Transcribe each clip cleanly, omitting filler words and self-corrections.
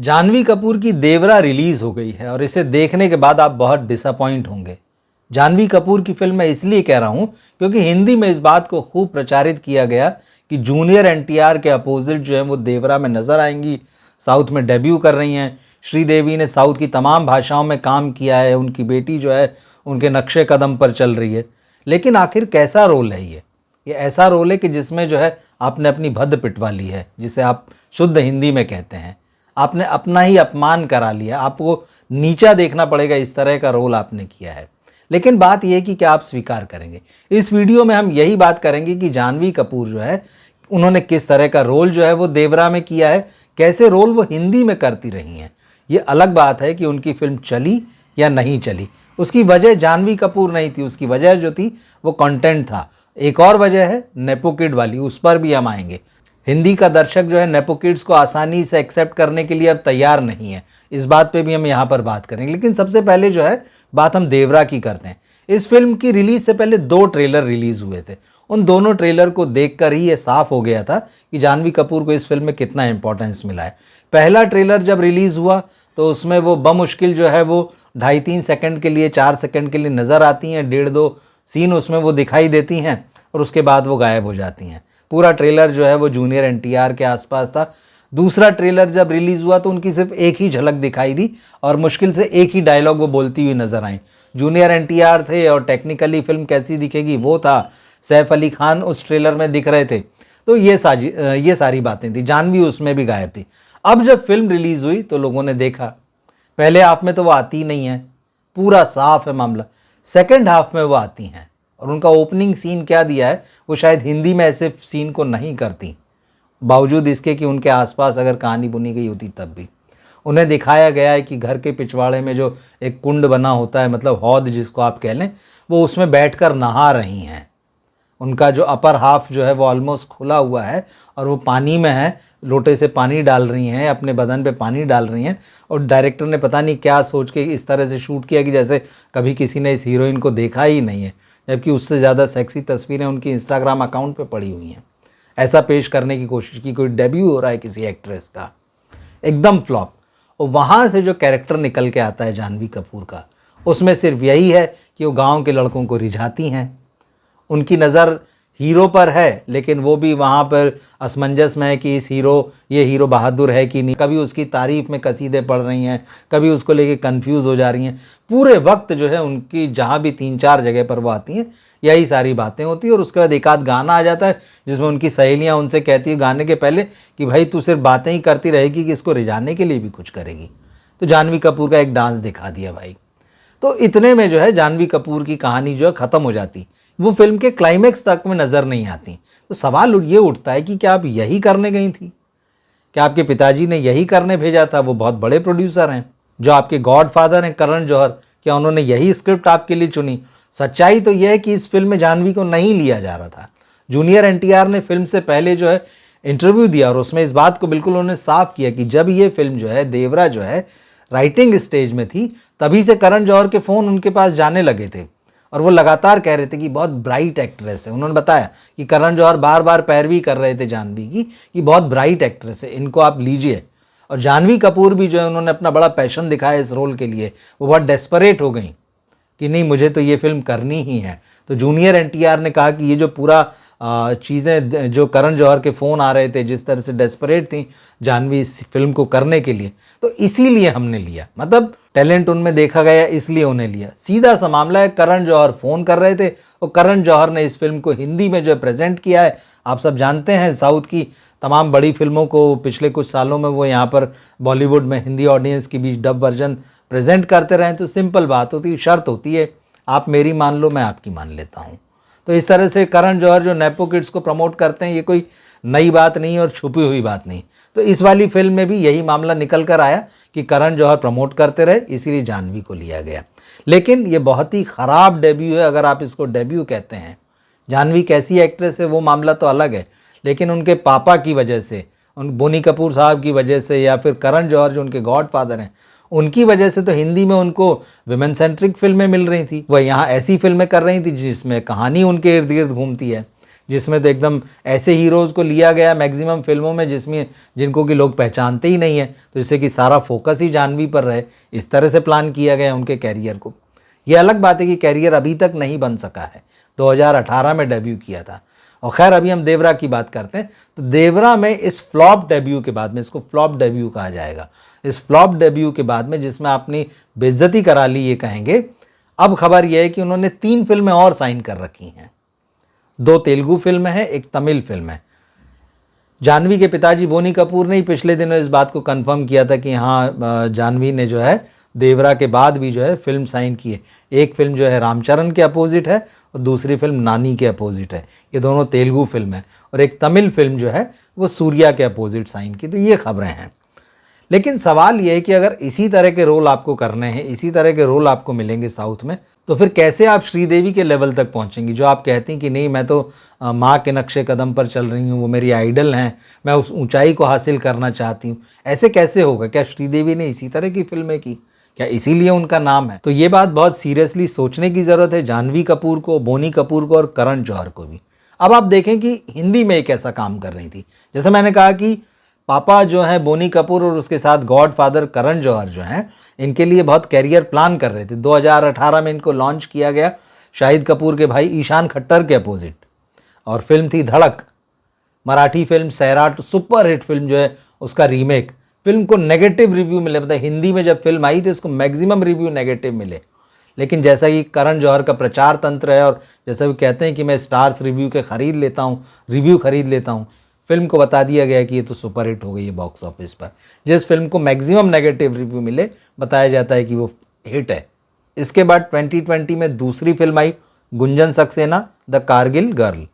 जानवी कपूर की देवरा रिलीज हो गई है और इसे देखने के बाद आप बहुत डिसअपॉइंट होंगे। जानवी कपूर की फिल्म मैं इसलिए कह रहा हूं क्योंकि हिंदी में इस बात को खूब प्रचारित किया गया कि जूनियर एनटीआर के अपोजिट जो है वो देवरा में नजर आएंगी। साउथ में डेब्यू कर रही हैं। श्रीदेवी ने साउथ की तमाम भाषाओं में काम किया है। उनकी बेटी जो है उनके नक्शे कदम पर चल रही है। लेकिन आखिर कैसा रोल है ये ऐसा रोल है कि जिसमें जो है आपने अपनी भद्द पिटवा ली है, जिसे आप शुद्ध हिंदी में कहते हैं। आपने अपना ही अपमान करा लिया, आपको नीचा देखना पड़ेगा, इस तरह का रोल आपने किया है। लेकिन बात यह कि क्या आप स्वीकार करेंगे? इस वीडियो में हम यही बात करेंगे कि जानवी कपूर जो है उन्होंने किस तरह का रोल जो है वो देवरा में किया है, कैसे रोल वो हिंदी में करती रही हैं। ये अलग बात है कि उनकी फिल्म चली या नहीं चली, उसकी वजह जानवी कपूर नहीं थी, उसकी वजह जो थी वो कंटेंट था। एक और वजह है नेपो किड वाली, उस पर भी हम आएंगे। हिंदी का दर्शक जो है नेपो किड्स को आसानी से एक्सेप्ट करने के लिए अब तैयार नहीं है, इस बात पे भी हम यहाँ पर बात करेंगे। लेकिन सबसे पहले जो है बात हम देवरा की करते हैं। इस फिल्म की रिलीज से पहले 2 ट्रेलर रिलीज हुए थे। उन दोनों ट्रेलर को देखकर ही ये साफ हो गया था कि जानवी कपूर को इस फिल्म में कितना इंपॉर्टेंस मिला है। पहला ट्रेलर जब रिलीज हुआ तो उसमें वो बमुश्किल जो है वो 2.5-3 सेकंड के लिए, 4 सेकंड के लिए नजर आती हैं। 1.5-2 सीन उसमें वो दिखाई देती हैं और उसके बाद वो गायब हो जाती हैं। पूरा ट्रेलर जो है वो जूनियर एनटीआर के आसपास था। दूसरा ट्रेलर जब रिलीज हुआ तो उनकी सिर्फ एक ही झलक दिखाई दी और मुश्किल से एक ही डायलॉग वो बोलती हुई नजर आई। जूनियर एनटीआर थे और टेक्निकली फिल्म कैसी दिखेगी वो था। सैफ अली खान उस ट्रेलर में दिख रहे थे। तो ये सारी बातें थी। जानवी उसमें भी गायब थी। अब जब फिल्म रिलीज हुई तो लोगों ने देखा, पहले हाफ में तो वो आती नहीं है, पूरा साफ है मामला। सेकेंड हाफ में वो आती हैं और उनका ओपनिंग सीन क्या दिया है, वो शायद हिंदी में ऐसे सीन को नहीं करती, बावजूद इसके कि उनके आसपास अगर कहानी बुनी गई होती तब भी। उन्हें दिखाया गया है कि घर के पिछवाड़े में जो एक कुंड बना होता है, मतलब हौद जिसको आप कह लें, वो उसमें बैठकर नहा रही हैं। उनका जो अपर हाफ जो है वो ऑलमोस्ट खुला हुआ है और वो पानी में है, लोटे से पानी डाल रही हैं, अपने बदन पे पानी डाल रही हैं। और डायरेक्टर ने पता नहीं क्या सोच के इस तरह से शूट किया कि जैसे कभी किसी ने इस हीरोइन को देखा ही नहीं है, जबकि उससे ज़्यादा सेक्सी तस्वीरें उनकी इंस्टाग्राम अकाउंट पे पड़ी हुई हैं। ऐसा पेश करने की कोशिश की, कोई डेब्यू हो रहा है किसी एक्ट्रेस का, एकदम फ्लॉप। और वहाँ से जो कैरेक्टर निकल के आता है जानवी कपूर का, उसमें सिर्फ यही है कि वो गाँव के लड़कों को रिझाती हैं। उनकी नज़र हीरो पर है, लेकिन वो भी वहाँ पर असमंजस में है कि ये हीरो बहादुर है कि नहीं। कभी उसकी तारीफ़ में कसीदे पढ़ रही हैं, कभी उसको लेके कंफ्यूज हो जा रही हैं। पूरे वक्त जो है उनकी जहाँ भी 3-4 जगह पर वो आती हैं यही सारी बातें होती हैं। और उसके बाद एक आध गाना आ जाता है जिसमें उनकी सहेलियाँ उनसे कहती है गाने के पहले कि भाई तू सिर्फ बातें ही करती रहेगी कि इसको रिझाने के लिए भी कुछ करेगी। तो जानवी कपूर का एक डांस दिखा दिया भाई। तो इतने में जो है जानवी कपूर की कहानी जो है ख़त्म हो जाती, वो फिल्म के क्लाइमेक्स तक में नज़र नहीं आती। तो सवाल ये उठता है कि क्या आप यही करने गई थी? क्या आपके पिताजी ने यही करने भेजा था? वो बहुत बड़े प्रोड्यूसर हैं, जो आपके गॉडफादर हैं करण जौहर, क्या उन्होंने यही स्क्रिप्ट आपके लिए चुनी? सच्चाई तो यह है कि इस फिल्म में जानवी को नहीं लिया जा रहा था। जूनियर एनटीआर ने फिल्म से पहले जो है इंटरव्यू दिया और उसमें इस बात को बिल्कुल उन्होंने साफ किया कि जब ये फिल्म जो है देवरा जो है राइटिंग स्टेज में थी, तभी से करण जौहर के फ़ोन उनके पास जाने लगे थे और वो लगातार कह रहे थे कि बहुत ब्राइट एक्ट्रेस है। उन्होंने बताया कि करण जौहर बार बार पैरवी कर रहे थे जानवी की कि बहुत ब्राइट एक्ट्रेस है, इनको आप लीजिए। और जानवी कपूर भी जो है उन्होंने अपना बड़ा पैशन दिखाया इस रोल के लिए। वो बहुत डेस्परेट हो गई कि नहीं, मुझे तो ये फिल्म करनी ही है। तो जूनियर एनटीआर ने कहा कि ये जो पूरा चीज़ें जो करण जौहर के फ़ोन आ रहे थे, जिस तरह से डेस्परेट थी जानवी इस फिल्म को करने के लिए, तो इसीलिए हमने लिया। मतलब टैलेंट उनमें देखा गया, इसलिए उन्हें लिया। सीधा सा मामला है, करण जौहर फ़ोन कर रहे थे और करण जौहर ने इस फिल्म को हिंदी में जो प्रेजेंट किया है। आप सब जानते हैं साउथ की तमाम बड़ी फिल्मों को पिछले कुछ सालों में वो यहाँ पर बॉलीवुड में हिंदी ऑडियंस के बीच डब वर्जन प्रेजेंट करते रहें। तो सिंपल बात होती है, शर्त होती है, आप मेरी मान लो, मैं आपकी मान लेता हूँ। तो इस तरह से करण जौहर जो नेपो किड्स को प्रमोट करते हैं, ये कोई नई बात नहीं और छुपी हुई बात नहीं। तो इस वाली फिल्म में भी यही मामला निकल कर आया कि करण जौहर प्रमोट करते रहे, इसीलिए जानवी को लिया गया। लेकिन ये बहुत ही ख़राब डेब्यू है, अगर आप इसको डेब्यू कहते हैं। जानवी कैसी एक्ट्रेस है वो मामला तो अलग है, लेकिन उनके पापा की वजह से, उन बोनी कपूर साहब की वजह से, या फिर करण जौहर जो उनके गॉडफादर हैं, उनकी वजह से तो हिंदी में उनको विमेन सेंट्रिक फिल्में मिल रही थी। वह यहाँ ऐसी फिल्में कर रही थी जिसमें कहानी उनके इर्द गिर्द घूमती है, जिसमें तो एकदम ऐसे हीरोज़ को लिया गया मैक्सिमम फिल्मों में जिसमें जिनको कि लोग पहचानते ही नहीं है, तो जिससे कि सारा फोकस ही जाह्नवी पर रहे, इस तरह से प्लान किया गया उनके कैरियर को। ये अलग बात है कि कैरियर अभी तक नहीं बन सका है, 2018 में डेब्यू किया था। और खैर अभी हम देवरा की बात करते हैं, तो देवरा में इस फ्लॉप डेब्यू के बाद में, इसको फ्लॉप डेब्यू कहा जाएगा, इस फ्लॉप डेब्यू के बाद में जिसमें आपने बेइज्जती करा ली ये कहेंगे, अब खबर यह है कि उन्होंने 3 फिल्में और साइन कर रखी हैं। 2 तेलुगु फिल्में हैं, 1 तमिल फिल्म है। जाह्नवी के पिताजी बोनी कपूर ने ही पिछले दिनों इस बात को कंफर्म किया था कि हाँ, जाह्नवी ने जो है देवरा के बाद भी जो है फिल्म साइन की है। एक फिल्म जो है रामचरण के अपोजिट है और दूसरी फिल्म नानी के अपोजिट है। ये दोनों तेलुगु फिल्म है। और एक तमिल फिल्म जो है वो सूर्या के अपोजिट साइन की। तो ये खबरें हैं। लेकिन सवाल ये है कि अगर इसी तरह के रोल आपको करने हैं, इसी तरह के रोल आपको मिलेंगे साउथ में, तो फिर कैसे आप श्रीदेवी के लेवल तक पहुंचेंगी, जो आप कहती हैं कि नहीं मैं तो माँ के नक्शे कदम पर चल रही हूँ, वो मेरी आइडल हैं, मैं उस ऊंचाई को हासिल करना चाहती हूँ। ऐसे कैसे होगा? क्या श्रीदेवी ने इसी तरह की फिल्में की? क्या इसीलिए उनका नाम है? तो ये बात बहुत सीरियसली सोचने की ज़रूरत है जाह्नवी कपूर को, बोनी कपूर को और करण जौहर को भी। अब आप देखें कि हिंदी में एक ऐसा काम कर रही थी, जैसे मैंने कहा कि पापा जो हैं बोनी कपूर और उसके साथ गॉड फादर करण जौहर जो हैं, इनके लिए बहुत कैरियर प्लान कर रहे थे। 2018 में इनको लॉन्च किया गया शाहिद कपूर के भाई ईशान खट्टर के अपोजिट, और फिल्म थी धड़क, Marathi film Sairat, super hit film जो है उसका रीमेक। फिल्म को नेगेटिव रिव्यू मिले, मतलब हिंदी में जब फिल्म आई थी इसको मैक्सिमम रिव्यू नेगेटिव मिले। लेकिन जैसा कि करण जौहर का प्रचार तंत्र है और जैसा वो कहते हैं कि मैं स्टार्स रिव्यू के खरीद लेता हूँ, रिव्यू खरीद लेता हूँ, फिल्म को बता दिया गया कि ये तो सुपर हिट हो गई है बॉक्स ऑफिस पर। जिस फिल्म को मैक्सिमम नेगेटिव रिव्यू मिले बताया जाता है कि वो हिट है। इसके बाद 2020 में दूसरी film I Gunjan Saxena the Kargil girl.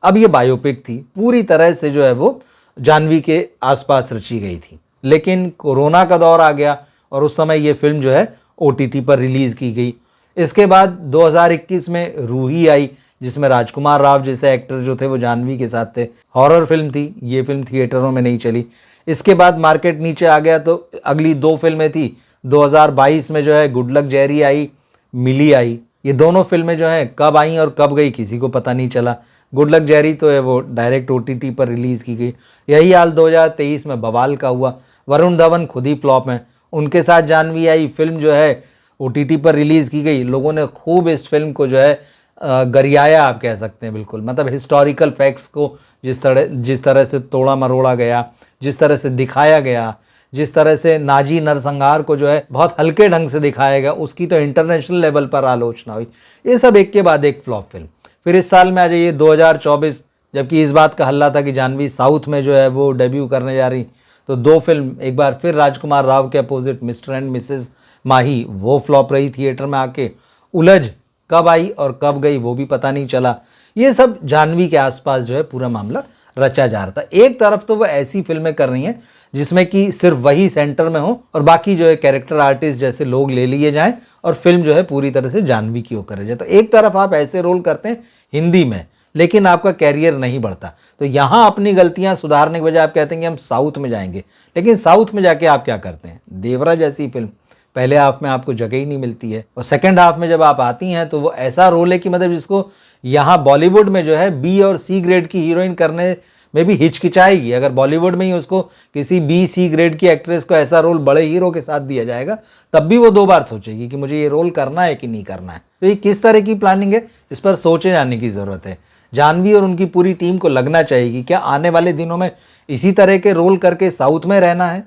अब ये बायोपिक थी, पूरी तरह से जो है वो जाह्नवी के आसपास रची गई थी। लेकिन कोरोना का दौर आ गया और उस समय ये फिल्म जो है OTT पर रिलीज़ की गई। इसके बाद 2021 में रूही आई, जिसमें राजकुमार राव जैसे एक्टर जो थे वो जाह्नवी के साथ थे। हॉरर फिल्म थी, ये फिल्म थिएटरों में नहीं चली। इसके बाद मार्केट नीचे आ गया तो अगली 2 फिल्में थी। 2022 में जो है गुड लक जेरी आई, मिली आई। ये दोनों फिल्में जो हैं कब आई और कब गई किसी को पता नहीं चला। गुड लक जेरी तो है वो डायरेक्ट OTT पर रिलीज़ की गई। यही हाल 2023 में बवाल का हुआ। वरुण धवन खुद ही फ्लॉप हैं, उनके साथ जाह्नवी आई, फिल्म जो है OTT पर रिलीज़ की गई। लोगों ने खूब इस फिल्म को जो है गरियाया, आप कह सकते हैं बिल्कुल। मतलब हिस्टोरिकल फैक्ट्स को जिस तरह से तोड़ा मरोड़ा गया, जिस तरह से दिखाया गया, जिस तरह से नाजी नरसंहार को जो है बहुत हल्के ढंग से दिखाया गया, उसकी तो इंटरनेशनल लेवल पर आलोचना हुई। ये सब एक के बाद एक फ्लॉप फिल्म। फिर इस साल में आ जाइए 2024, जबकि इस बात का हल्ला था कि जाह्नवी साउथ में जो है वो डेब्यू करने जा रही, तो 2 फिल्म, एक बार फिर राजकुमार राव के अपोजिट मिस्टर एंड मिसेस माही, वो फ्लॉप रही थिएटर में आके। उलझ कब आई और कब गई वो भी पता नहीं चला। ये सब जाह्नवी के आसपास जो है पूरा मामला रचा जा रहा था। एक तरफ तो वो ऐसी फिल्में कर रही हैं जिसमें कि सिर्फ वही सेंटर में हो और बाकी जो है कैरेक्टर आर्टिस्ट जैसे लोग ले लिए जाएं और फिल्म जो है पूरी तरह से जाह्नवी की ओर करे जाए। तो एक तरफ आप ऐसे रोल करते हैं हिंदी में, लेकिन आपका कैरियर नहीं बढ़ता। तो यहाँ अपनी गलतियाँ सुधारने के बजाय आप कहते हैं कि हम साउथ में जाएंगे, लेकिन साउथ में जाके आप क्या करते हैं? देवरा जैसी फिल्म पहले हाफ में आपको जगह ही नहीं मिलती है, और सेकंड हाफ में जब आप आती हैं तो वो ऐसा रोल है कि मतलब जिसको यहाँ बॉलीवुड में जो है B और C ग्रेड की हीरोइन करने में भी हिचकिचाएगी। अगर बॉलीवुड में ही उसको किसी B-C ग्रेड की एक्ट्रेस को ऐसा रोल बड़े हीरो के साथ दिया जाएगा, तब भी वो 2 बार सोचेगी कि मुझे ये रोल करना है कि नहीं करना है। तो ये किस तरह की प्लानिंग है, इस पर सोचे जाने की ज़रूरत है। जाह्नवी और उनकी पूरी टीम को लगना चाहिए कि क्या आने वाले दिनों में इसी तरह के रोल करके साउथ में रहना है,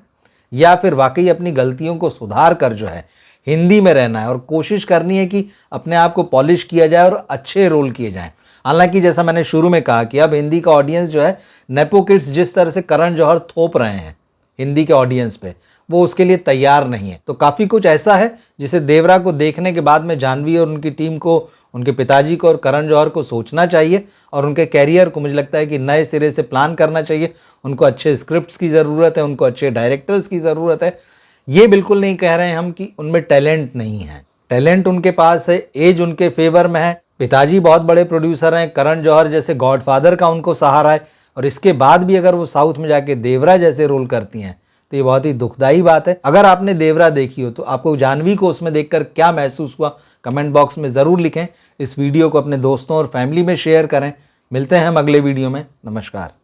या फिर वाकई अपनी गलतियों को सुधार कर जो है हिंदी में रहना है और कोशिश करनी है कि अपने आप को पॉलिश किया जाए और अच्छे रोल किए जाएं। हालांकि जैसा मैंने शुरू में कहा कि अब हिंदी का ऑडियंस जो है नेपो किड्स जिस तरह से करण जौहर थोप रहे हैं हिंदी के ऑडियंस पे, वो उसके लिए तैयार नहीं है। तो काफ़ी कुछ ऐसा है जिसे देवरा को देखने के बाद में जाह्नवी और उनकी टीम को, उनके पिताजी को और करण जौहर को सोचना चाहिए और उनके कैरियर को मुझे लगता है कि नए सिरे से प्लान करना चाहिए। उनको अच्छे स्क्रिप्ट्स की ज़रूरत है, उनको अच्छे डायरेक्टर्स की ज़रूरत है। ये बिल्कुल नहीं कह रहे हैं हम कि उनमें टैलेंट नहीं है, टैलेंट उनके पास है, एज उनके फेवर में है, पिताजी बहुत बड़े प्रोड्यूसर हैं, करण जौहर जैसे गॉडफादर का उनको सहारा है, और इसके बाद भी अगर वो साउथ में जाके देवरा जैसे रोल करती हैं तो ये बहुत ही दुखदाई बात है। अगर आपने देवरा देखी हो तो आपको जाह्नवी को उसमें देखकर क्या महसूस हुआ, कमेंट बॉक्स में ज़रूर लिखें। इस वीडियो को अपने दोस्तों और फैमिली में शेयर करें। मिलते हैं हम अगले वीडियो में। नमस्कार।